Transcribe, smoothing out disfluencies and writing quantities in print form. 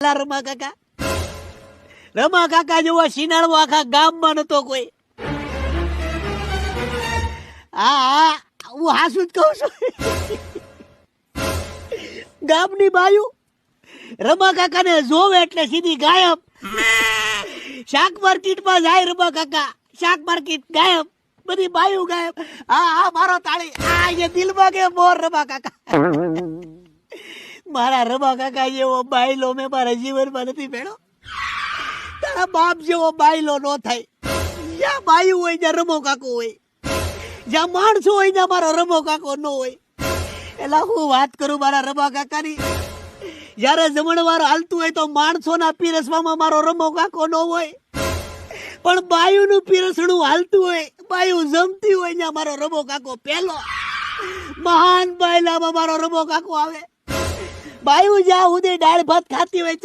રમા કાકા, રમા કાકા જેવો સિનાળવો આખા ગામમાં નતો કોઈ. હા હું હાસું જ કહું છું. ગામની બાયુ રમા કાકાને જોવે એટલે સીધી ગાયબ. શાક માર્કેટમાં જાય રમા કાકા, શાક માર્કેટ ગાયબ, બધી બાયુ ગાયબ. હા મારો તાળી, એ દિલમાં કે મોર રમા કાકા. મારા રમા કાકા જેવો બાયલો મેં મારા જીવનમાં નથી ભેળો. તારા બાપ જેવો બાયલો નો થાય. જ્યાં બાયુ હોય ત્યાં રમો કાકો હોય, જ્યાં માણસો હોય ત્યાં મારો રમો કાકો ન હોય. એટલે હું વાત કરું મારા રમા કાકાની. જયારે જમણવાર હાલતું હોય તો માણસોના પીરસવામાં મારો રમો કાકો ન હોય, પણ બાયુનું પીરસણું હાલતું હોય, બાયુ જમતી હોય ત્યાં મારો રમો કાકો પહેલો. મહાન બાયલામાં મારો રમો કાકો આવે. બાયુ જ્યાં સુધી દાળ ભાત ખાતી હોય